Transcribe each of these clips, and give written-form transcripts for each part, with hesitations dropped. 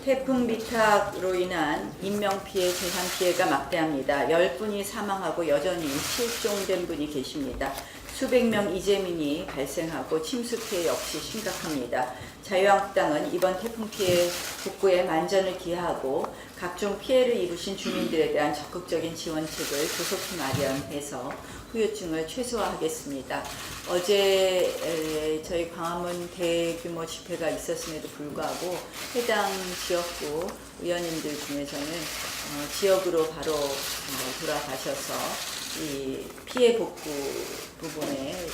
태풍 비탁으로 인한 인명피해, 재산피해가 막대합니다. 10분이 사망하고 여전히 실종된 분이 계십니다. 수백 명 이재민이 발생하고 침수 피해 역시 심각합니다. 자유한국당은 이번 태풍 피해 복구에 만전을 기하고 각종 피해를 입으신 주민들에 대한 적극적인 지원책을 조속히 마련해서 후유증을 최소화하겠습니다. 어제 저희 광화문 대규모 집회가 있었음에도 불구하고 해당 지역구 의원님들 중에서는 지역으로 바로 돌아가셔서 이 피해 복구 부분에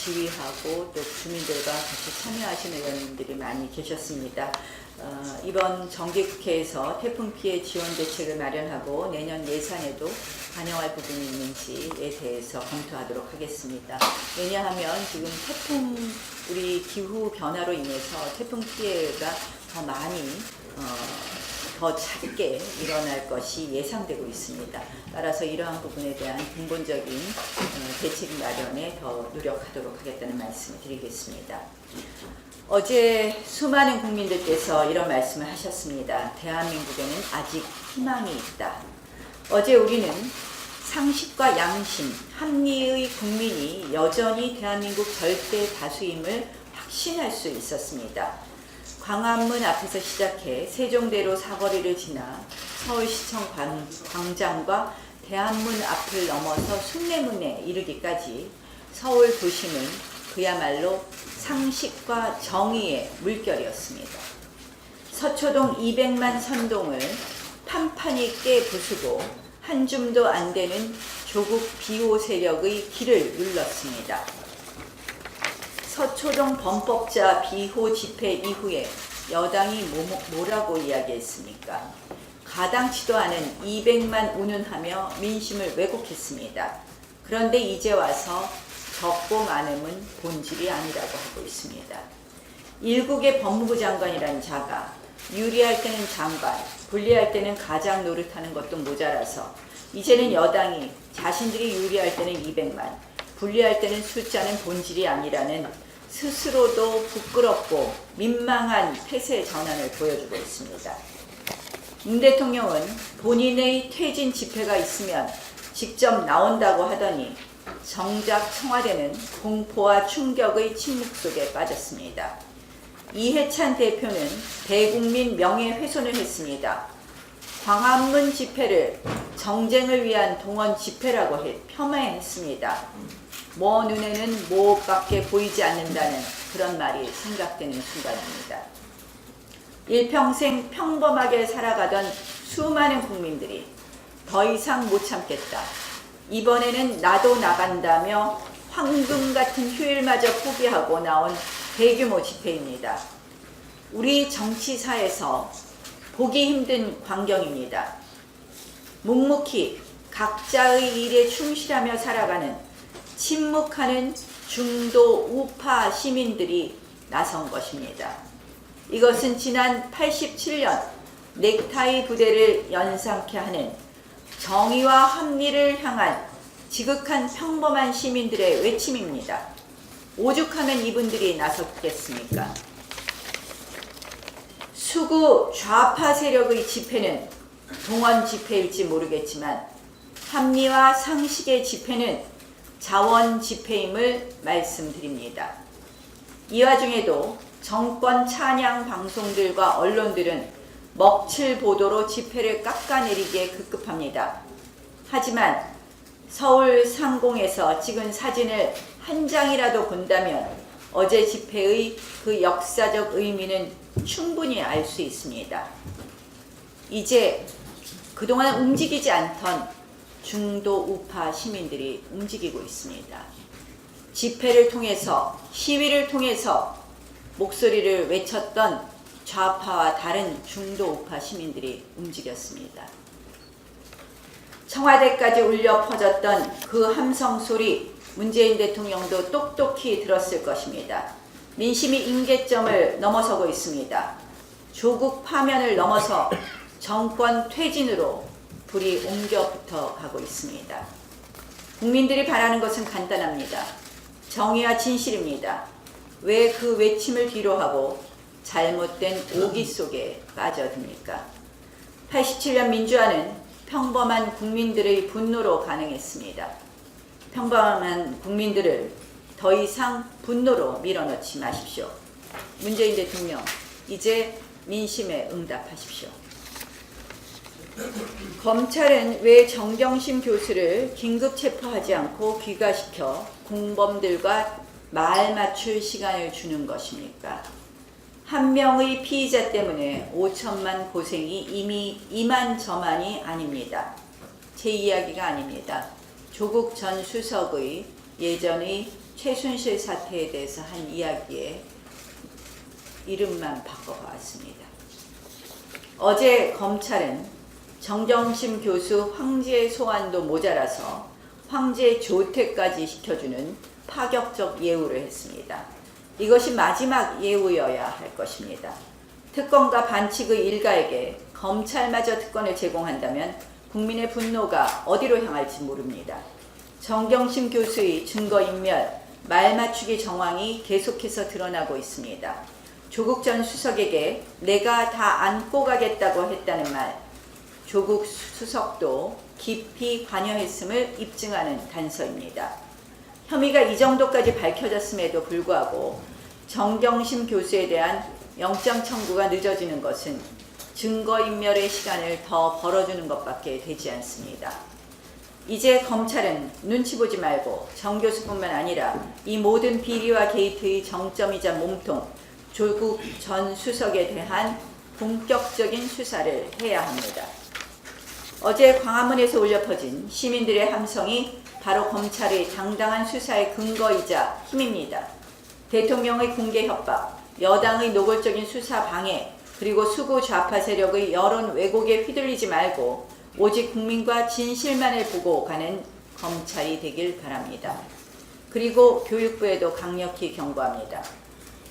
지휘하고 또 주민들과 같이 참여하시는 의원님들이 많이 계셨습니다. 이번 정기국회에서 태풍 피해 지원 대책을 마련하고 내년 예산에도 반영할 부분이 있는지에 대해서 검토하도록 하겠습니다. 왜냐하면 지금 태풍, 우리 기후 변화로 인해서 태풍 피해가 더 많이 더 작게 일어날 것이 예상되고 있습니다. 따라서 이러한 부분에 대한 근본적인 대책 마련에 더 노력하도록 하겠다는 말씀을 드리겠습니다. 어제 수많은 국민들께서 이런 말씀을 하셨습니다. 대한민국에는 아직 희망이 있다. 어제 우리는 상식과 양심, 합리의 국민이 여전히 대한민국 절대 다수임을 확신할 수 있었습니다. 광화문 앞에서 시작해 세종대로 사거리를 지나 서울시청 광장과 대한문 앞을 넘어서 숭례문에 이르기까지 서울 도심은 그야말로 상식과 정의의 물결이었습니다. 서초동 200만 선동을 판판히 깨부수고 한 줌도 안 되는 조국 비호 세력의 길을 눌렀습니다. 서초동 범법자 비호 집회 이후에 여당이 뭐라고 이야기했습니까? 가당치도 않은 200만 운운하며 민심을 왜곡했습니다. 그런데 이제 와서 적고 많음은 본질이 아니라고 하고 있습니다. 일국의 법무부 장관이란 자가 유리할 때는 장관, 불리할 때는 가장 노릇하는 것도 모자라서 이제는 여당이 자신들이 유리할 때는 200만, 불리할 때는 숫자는 본질이 아니라는 스스로도 부끄럽고 민망한 태세 전환을 보여주고 있습니다. 문 대통령은 본인의 퇴진 집회가 있으면 직접 나온다고 하더니 정작 청와대는 공포와 충격의 침묵 속에 빠졌습니다. 이해찬 대표는 대국민 명예훼손을 했습니다. 광화문 집회를 정쟁을 위한 동원 집회라고 폄하했습니다. 뭐 눈에는 뭐밖에 보이지 않는다는 그런 말이 생각되는 순간입니다. 일평생 평범하게 살아가던 수많은 국민들이 더 이상 못 참겠다. 이번에는 나도 나간다며 황금 같은 휴일마저 포기하고 나온 대규모 집회입니다. 우리 정치사에서 보기 힘든 광경입니다. 묵묵히 각자의 일에 충실하며 살아가는 침묵하는 중도 우파 시민들이 나선 것입니다. 이것은 지난 87년 넥타이 부대를 연상케 하는 정의와 합리를 향한 지극한 평범한 시민들의 외침입니다. 오죽하면 이분들이 나섰겠습니까? 수구 좌파 세력의 집회는 동원 집회일지 모르겠지만 합리와 상식의 집회는 자원 집회임을 말씀드립니다. 이 와중에도 정권 찬양 방송들과 언론들은 먹칠 보도로 집회를 깎아내리기에 급급합니다. 하지만 서울 상공에서 찍은 사진을 한 장이라도 본다면 어제 집회의 그 역사적 의미는 충분히 알 수 있습니다. 이제 그동안 움직이지 않던 중도 우파 시민들이 움직이고 있습니다. 집회를 통해서, 시위를 통해서 목소리를 외쳤던 좌파와 다른 중도 우파 시민들이 움직였습니다. 청와대까지 울려 퍼졌던 그 함성 소리 문재인 대통령도 똑똑히 들었을 것입니다. 민심이 임계점을 넘어서고 있습니다. 조국 파면을 넘어서 정권 퇴진으로 불이 옮겨 붙어 가고 있습니다. 국민들이 바라는 것은 간단합니다. 정의와 진실입니다. 왜 그 외침을 뒤로하고 잘못된 오기 속에 빠져듭니까? 87년 민주화는 평범한 국민들의 분노로 가능했습니다. 평범한 국민들을 더 이상 분노로 밀어넣지 마십시오. 문재인 대통령, 이제 민심에 응답하십시오. 검찰은 왜 정경심 교수를 긴급 체포하지 않고 귀가시켜 공범들과 말 맞출 시간을 주는 것입니까? 한 명의 피의자 때문에 5천만 고생이 이미 이만저만이 아닙니다. 제 이야기가 아닙니다. 조국 전 수석의 예전의 최순실 사태에 대해서 한 이야기에 이름만 바꿔봤습니다. 어제 검찰은 정경심 교수 황제 소환도 모자라서 황제 조퇴까지 시켜주는 파격적 예우를 했습니다. 이것이 마지막 예우여야 할 것입니다. 특검과 반칙의 일가에게 검찰마저 특권을 제공한다면 국민의 분노가 어디로 향할지 모릅니다. 정경심 교수의 증거인멸, 말맞추기 정황이 계속해서 드러나고 있습니다. 조국 전 수석에게 내가 다 안고 가겠다고 했다는 말, 조국 수석도 깊이 관여했음을 입증하는 단서입니다. 혐의가 이 정도까지 밝혀졌음에도 불구하고 정경심 교수에 대한 영장 청구가 늦어지는 것은 증거인멸의 시간을 더 벌어주는 것밖에 되지 않습니다. 이제 검찰은 눈치 보지 말고 정 교수뿐만 아니라 이 모든 비리와 게이트의 정점이자 몸통 조국 전 수석에 대한 본격적인 수사를 해야 합니다. 어제 광화문에서 울려 퍼진 시민들의 함성이 바로 검찰의 당당한 수사의 근거이자 힘입니다. 대통령의 공개 협박, 여당의 노골적인 수사 방해, 그리고 수구 좌파 세력의 여론 왜곡에 휘둘리지 말고 오직 국민과 진실만을 보고 가는 검찰이 되길 바랍니다. 그리고 교육부에도 강력히 경고합니다.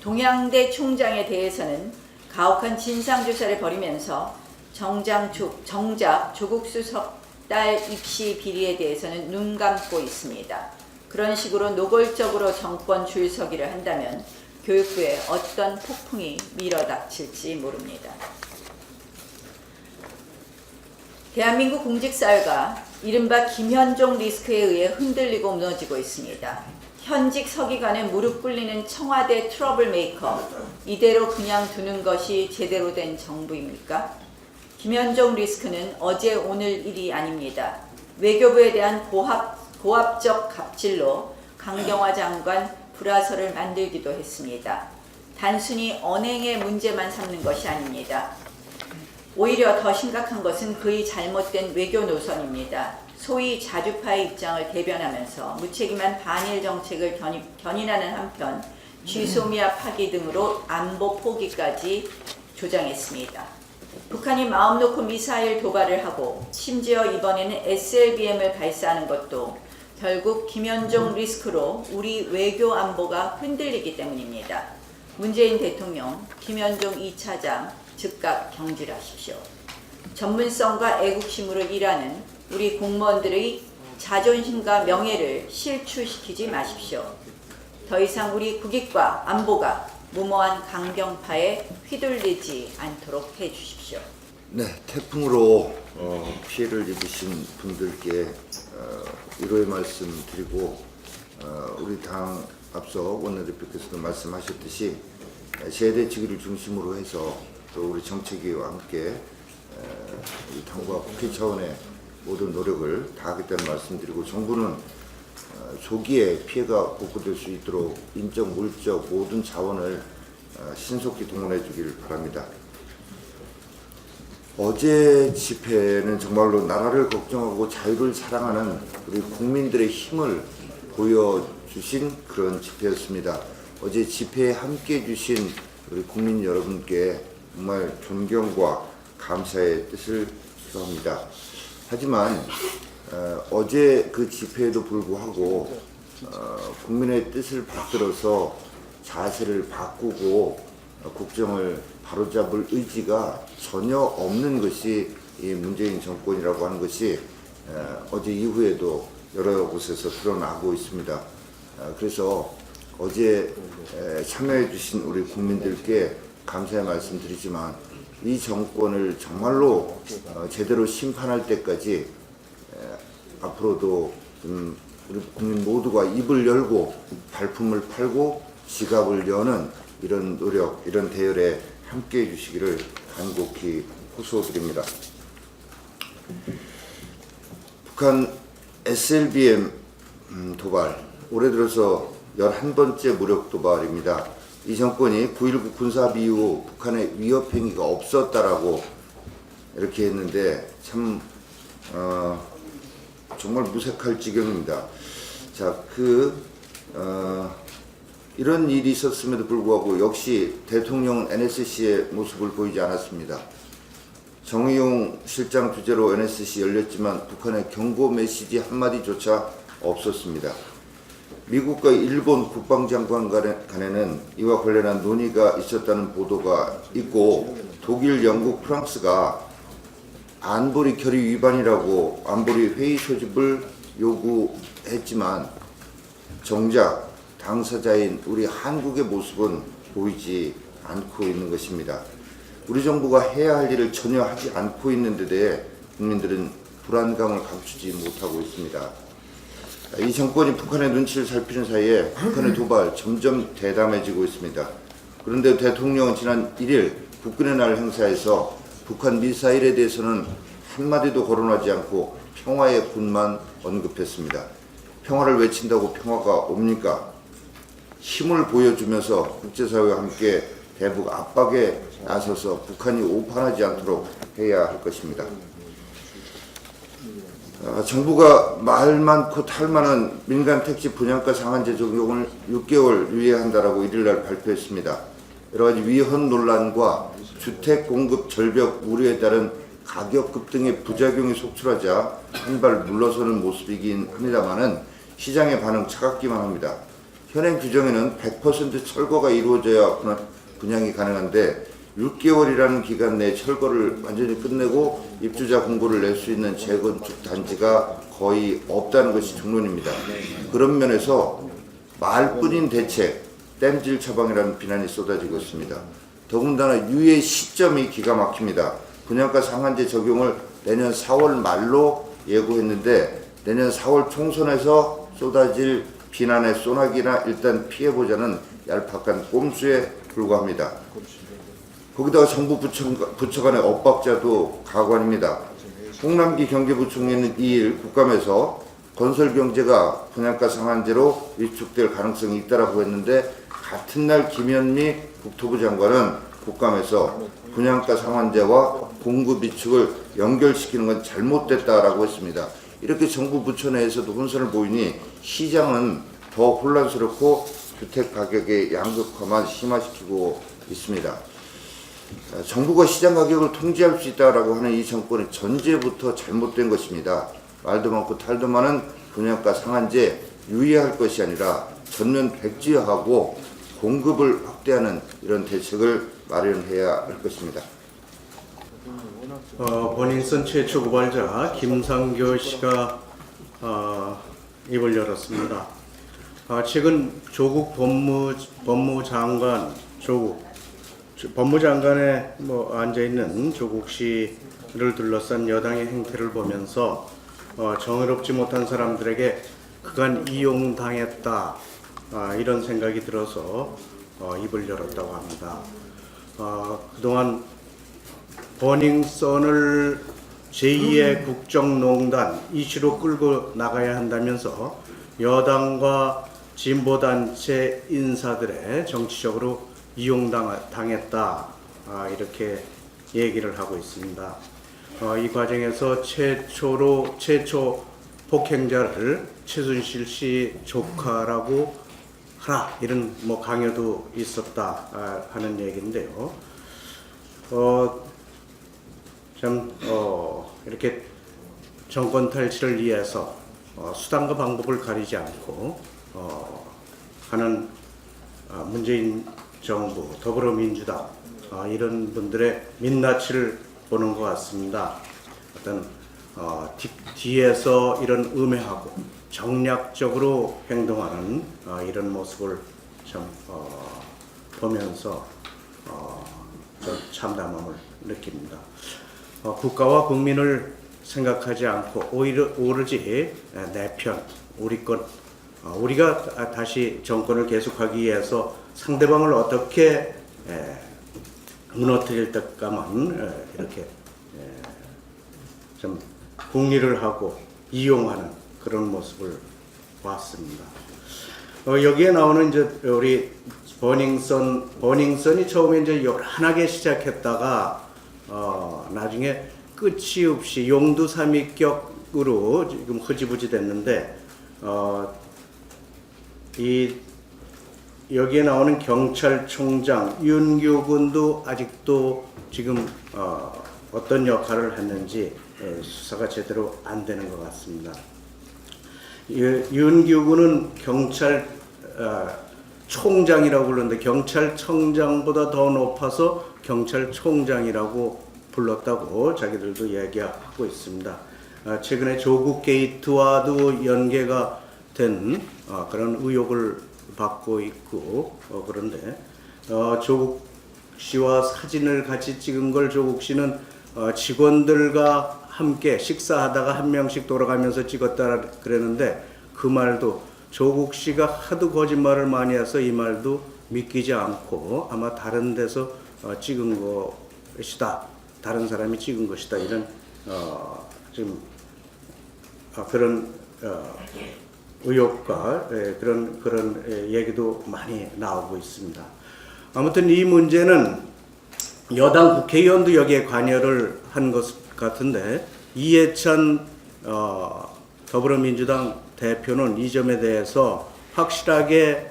동양대 총장에 대해서는 가혹한 진상조사를 벌이면서 정작 조국 수석 딸 입시 비리에 대해서는 눈 감고 있습니다. 그런 식으로 노골적으로 정권 줄서기를 한다면 교육부에 어떤 폭풍이 밀어닥칠지 모릅니다. 대한민국 공직사회가 이른바 김현종 리스크에 의해 흔들리고 무너지고 있습니다. 현직 서기관은 무릎 꿇리는 청와대 트러블 메이커, 이대로 그냥 두는 것이 제대로 된 정부입니까? 김현종 리스크는 어제 오늘 일이 아닙니다. 외교부에 대한 고압적 갑질로 강경화 장관 불화설을 만들기도 했습니다. 단순히 언행의 문제만 삼는 것이 아닙니다. 오히려 더 심각한 것은 그의 잘못된 외교 노선입니다. 소위 자주파의 입장을 대변하면서 무책임한 반일 정책을 견인하는 한편 쥐소미아 파기 등으로 안보 포기까지 조장했습니다. 북한이 마음 놓고 미사일 도발을 하고 심지어 이번에는 SLBM을 발사하는 것도 결국 김현종 리스크로 우리 외교 안보가 흔들리기 때문입니다. 문재인 대통령, 김현종 2차장 즉각 경질하십시오. 전문성과 애국심으로 일하는 우리 공무원들의 자존심과 명예를 실추시키지 마십시오. 더 이상 우리 국익과 안보가 무모한 강경파에 휘둘리지 않도록 해주십시오. 네, 태풍으로 피해를 입으신 분들께 위로의 말씀 드리고 우리 당 앞서 원내대표께서도 말씀하셨듯이 세대치기를 중심으로 해서 또 우리 정책위와 함께 이 당과 국회 차원의 모든 노력을 다하겠다는 말씀드리고 정부는 조기에 피해가 복구될 수 있도록 인적, 물적 모든 자원을 신속히 동원해 주기를 바랍니다. 어제 집회는 정말로 나라를 걱정하고 자유를 사랑하는 우리 국민들의 힘을 보여주신 그런 집회였습니다. 어제 집회에 함께해 주신 우리 국민 여러분께 정말 존경과 감사의 뜻을 표합니다. 하지만 어제 그 집회에도 불구하고 국민의 뜻을 받들어서 자세를 바꾸고 국정을 바로잡을 의지가 전혀 없는 것이 이 문재인 정권이라고 하는 것이 어제 이후에도 여러 곳에서 드러나고 있습니다. 그래서 어제 참여해 주신 우리 국민들께 감사의 말씀드리지만 이 정권을 정말로 제대로 심판할 때까지 앞으로도 우리 국민 모두가 입을 열고 발품을 팔고 지갑을 여는 이런 노력, 이런 대열에 함께해 주시기를 간곡히 호소드립니다. 북한 SLBM 도발, 올해 들어서 11번째 무력 도발입니다. 이 정권이 9.19 군사합의 이후 북한의 위협 행위가 없었다라고 이렇게 했는데 참 정말 무색할 지경입니다. 자, 이런 일이 있었음에도 불구하고 역시 대통령은 NSC의 모습을 보이지 않았습니다. 정의용 실장 주재로 NSC 열렸지만 북한의 경고 메시지 한마디조차 없었습니다. 미국과 일본 국방장관 간에는 이와 관련한 논의가 있었다는 보도가 있고 독일, 영국, 프랑스가 안보리 결의 위반이라고 안보리 회의 소집을 요구했지만 정작 당사자인 우리 한국의 모습은 보이지 않고 있는 것입니다. 우리 정부가 해야 할 일을 전혀 하지 않고 있는 데 대해 국민들은 불안감을 감추지 못하고 있습니다. 이 정권이 북한의 눈치를 살피는 사이에 북한의 도발 점점 대담해지고 있습니다. 그런데 대통령은 지난 1일 국군의 날 행사에서 북한 미사일에 대해서는 한마디도 거론하지 않고 평화의 군만 언급했습니다. 평화를 외친다고 평화가 옵니까? 힘을 보여주면서 국제사회와 함께 대북 압박에 나서서 북한이 오판하지 않도록 해야 할 것입니다. 정부가 말 많고 탈 많은 민간 택지 분양가 상한제 적용을 6개월 유예한다라고 1일날 발표했습니다. 여러 가지 위헌 논란과 주택 공급 절벽 우려에 따른 가격 급등의 부작용이 속출하자 한 발 물러서는 모습이긴 합니다만은 시장의 반응 차갑기만 합니다. 현행 규정에는 100% 철거가 이루어져야 분양이 가능한데 6개월이라는 기간 내에 철거를 완전히 끝내고 입주자 공고를 낼 수 있는 재건축 단지가 거의 없다는 것이 정론입니다. 그런 면에서 말뿐인 대책, 땜질 처방이라는 비난이 쏟아지고 있습니다. 더군다나 유예 시점이 기가 막힙니다. 분양가 상한제 적용을 내년 4월 말로 예고했는데 내년 4월 총선에서 쏟아질 비난의 소나기나 일단 피해보자는 얄팍한 꼼수에 불과합니다. 거기다가 정부 부처 간의 엇박자도 가관입니다. 홍남기 경제부총리는 2일 국감에서 건설경제가 분양가 상한제로 위축될 가능성이 있다고 했는데 같은 날 김현미 국토부 장관은 국감에서 분양가 상한제와 공급 위축을 연결시키는 건 잘못됐다라고 했습니다. 이렇게 정부 부처 내에서도 혼선을 보이니 시장은 더 혼란스럽고 주택 가격의 양극화만 심화시키고 있습니다. 정부가 시장 가격을 통제할 수 있다라고 하는 이 정권의 전제부터 잘못된 것입니다. 말도 많고 탈도 많은 분양가 상한제 유예할 것이 아니라 전면 백지화하고 공급을 확대하는 이런 대책을 마련해야 할 것입니다. 버닝썬 최초 고발자 김상교 씨가 입을 열었습니다. 최근 조국 법무장관에 앉아 있는 조국 씨를 둘러싼 여당의 행태를 보면서 정의롭지 못한 사람들에게 그간 이용당했다 이런 생각이 들어서 입을 열었다고 합니다. 그동안 버닝썬을 제2의 국정농단 이슈로 끌고 나가야 한다면서 여당과 진보단체 인사들의 정치적으로 이용당했다 이렇게 얘기를 하고 있습니다. 이 과정에서 최초 폭행자를 최순실 씨 조카라고 하라 이런 강요도 있었다 하는 얘기인데요. 이렇게 정권 탈취를 위해서 수단과 방법을 가리지 않고 하는 문재인 정부, 더불어민주당 이런 분들의 민낯을 보는 것 같습니다. 어떤 뒤에서 이런 음해하고 정략적으로 행동하는 이런 모습을 참 보면서 참담함을 느낍니다. 국가와 국민을 생각하지 않고 오로지 내 편, 우리 것, 우리가 다시 정권을 계속하기 위해서 상대방을 어떻게 무너뜨릴 때까만 이렇게 좀 궁리를 하고 이용하는 그런 모습을 봤습니다. 여기에 나오는 이제 우리 버닝썬이 처음에 이제 요란하게 시작했다가 나중에 끝이 없이 용두삼위격으로 지금 흐지부지 됐는데 여기에 나오는 경찰총장 윤규군도 아직도 지금 어떤 역할을 했는지 수사가 제대로 안 되는 것 같습니다. 윤규군은 경찰 총장이라고 부르는데 경찰청장보다 더 높아서 경찰총장이라고 불렀다고 자기들도 얘기하고 있습니다. 최근에 조국 게이트와도 연계가 된 그런 의혹을 받고 있고 그런데 조국 씨와 사진을 같이 찍은 걸 조국 씨는 직원들과 함께 식사하다가 한 명씩 돌아가면서 찍었다 그랬는데 그 말도 조국 씨가 하도 거짓말을 많이 해서 이 말도 믿기지 않고 아마 다른 데서 찍은 것이다. 다른 사람이 찍은 것이다. 이런 지금 그런 의혹과 그런 얘기도 많이 나오고 있습니다. 아무튼 이 문제는 여당 국회의원도 여기에 관여를 한 것 같은데 이해찬 더불어민주당 대표는 이 점에 대해서 확실하게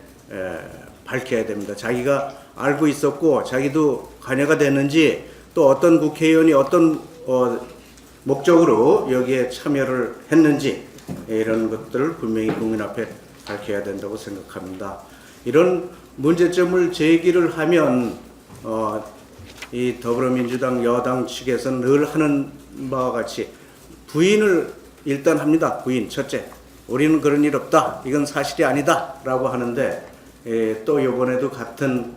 밝혀야 됩니다. 자기가 알고 있었고 자기도 관여가 됐는지 또 어떤 국회의원이 어떤 목적으로 여기에 참여를 했는지 이런 것들을 분명히 국민 앞에 밝혀야 된다고 생각합니다. 이런 문제점을 제기를 하면 이 더불어민주당 여당 측에서는 늘 하는 바와 같이 부인을 일단 합니다. 부인 첫째, 우리는 그런 일 없다. 이건 사실이 아니다. 라고 하는데 또 이번에도 같은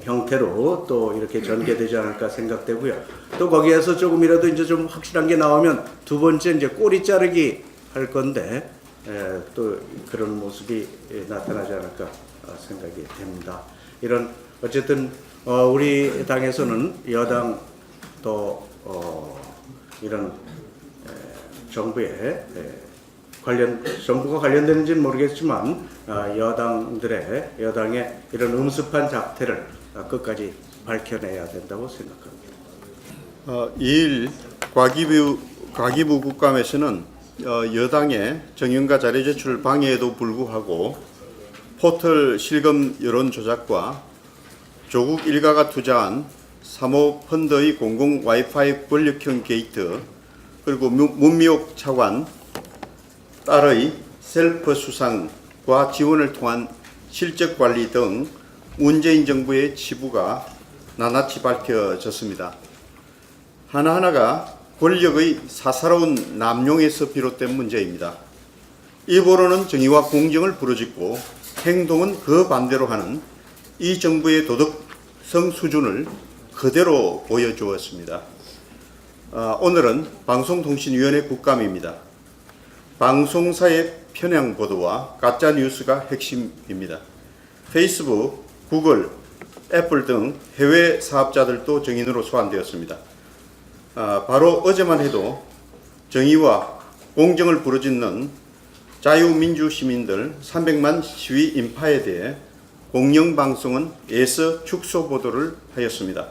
형태로 또 이렇게 전개되지 않을까 생각되고요. 또 거기에서 조금이라도 이제 좀 확실한 게 나오면 두 번째 이제 꼬리 자르기 할 건데 또 그런 모습이 나타나지 않을까 생각이 됩니다. 이런 어쨌든 우리 당에서는 여당 또 이런 정부에 정부가 관련되는지는 모르겠지만 여당의 이런 음습한 작태를 끝까지 밝혀내야 된다고 생각합니다. 2일 과기부 국감에서는 여당의 정윤과 자료 제출 방해에도 불구하고 포털 실검 여론 조작과 조국 일가가 투자한 사모펀드의 공공 와이파이 권력형 게이트 그리고 문미옥 차관 딸의 셀프 수상과 지원을 통한 실적 관리 등 문재인 정부의 치부가 낱낱이 밝혀졌습니다. 하나하나가 권력의 사사로운 남용에서 비롯된 문제입니다. 입으로는 정의와 공정을 부르짖고 행동은 그 반대로 하는 이 정부의 도덕성 수준을 그대로 보여주었습니다. 오늘은 방송통신위원회 국감입니다. 방송사의 편향 보도와 가짜 뉴스가 핵심입니다. 페이스북, 구글, 애플 등 해외 사업자들도 증인으로 소환되었습니다. 바로 어제만 해도 정의와 공정을 부르짖는 자유민주 시민들 300만 시위 인파에 대해 공영방송은 애써 축소 보도를 하였습니다.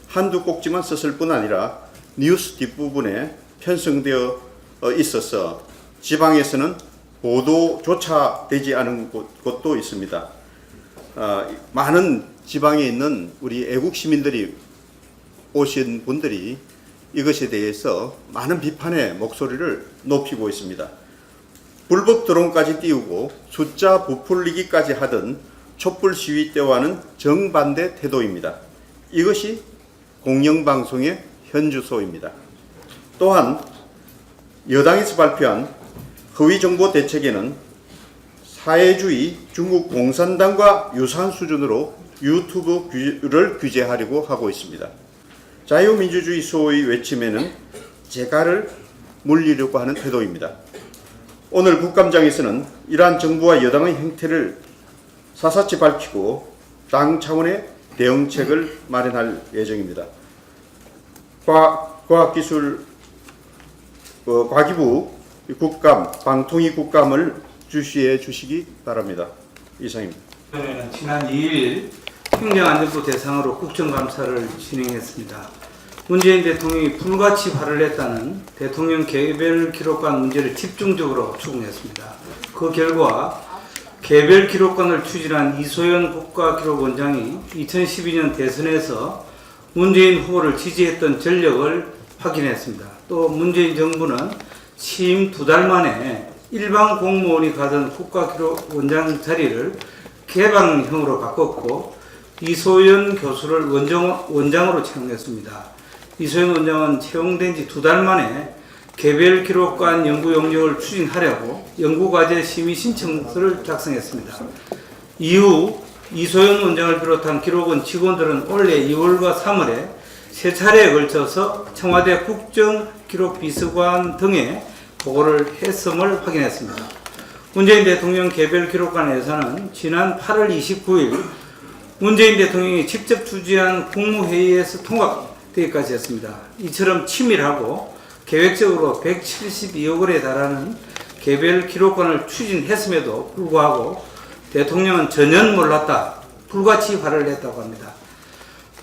한두 꼭지만 썼을 뿐 아니라 뉴스 뒷부분에 편성되어 있어서 지방에서는 보도조차 되지 않은 곳도 있습니다. 많은 지방에 있는 우리 애국 시민들이 오신 분들이 이것에 대해서 많은 비판의 목소리를 높이고 있습니다. 불법 드론까지 띄우고 숫자 부풀리기까지 하던 촛불 시위 때와는 정반대 태도입니다. 이것이 공영방송의 현주소입니다. 또한 여당에서 발표한 허위정보 대책에는 사회주의 중국 공산당과 유사한 수준으로 유튜브를 규제하려고 하고 있습니다. 자유민주주의 수호의 외침에는 재갈을 물리려고 하는 태도입니다. 오늘 국감장에서는 이러한 정부와 여당의 행태를 사사치 밝히고 당 차원의 대응책을 마련할 예정입니다. 과기부 국감, 방통위 국감을 주시해 주시기 바랍니다. 이상입니다. 이번에는 지난 2일 행정안전부 대상으로 국정감사를 진행했습니다. 문재인 대통령이 불같이 화를 냈다는 대통령 개별 기록관 문제를 집중적으로 추궁했습니다. 그 결과 개별 기록관을 추진한 이소연 국가기록원장이 2012년 대선에서 문재인 후보를 지지했던 전력을 확인했습니다. 또 문재인 정부는 취임 2달 만에 일반 공무원이 가던 국가기록원장 자리를 개방형으로 바꿨고 이소연 교수를 원장으로 채용했습니다. 이소연 원장은 채용된 지 2달 만에 개별 기록관 연구 용역을 추진하려고 연구과제 심의 신청서를 작성했습니다. 이후 이소연 원장을 비롯한 기록원 직원들은 올해 2월과 3월에 3차례에 걸쳐서 청와대 국정기록비서관 등에 보고를 했음을 확인했습니다. 문재인 대통령 개별 기록관 예산은 지난 8월 29일 문재인 대통령이 직접 주재한 국무회의에서 통과되기까지 했습니다. 이처럼 치밀하고 계획적으로 172억 원에 달하는 개별 기록관을 추진했음에도 불구하고 대통령은 전혀 몰랐다, 불같이 화를 냈다고 합니다.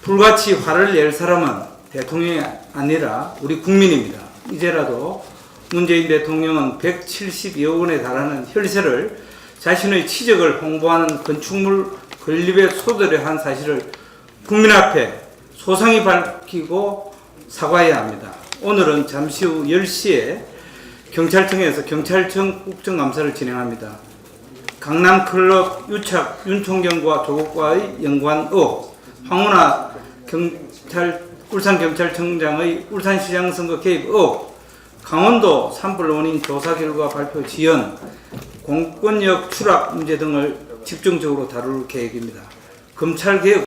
불같이 화를 낼 사람은 대통령이 아니라 우리 국민입니다. 이제라도 문재인 대통령은 172억 원에 달하는 혈세를 자신의 치적을 홍보하는 건축물 건립에 소들여 한 사실을 국민 앞에 소상히 밝히고 사과해야 합니다. 오늘은 잠시 후 10시에 경찰청에서 경찰청 국정감사를 진행합니다. 강남클럽 유착 윤총경과 조국과의 연관 의혹, 황운하 울산경찰청장의 울산시장 선거 개입 의혹, 강원도 산불 원인 조사 결과 발표 지연, 공권력 추락 문제 등을 집중적으로 다룰 계획입니다. 검찰개혁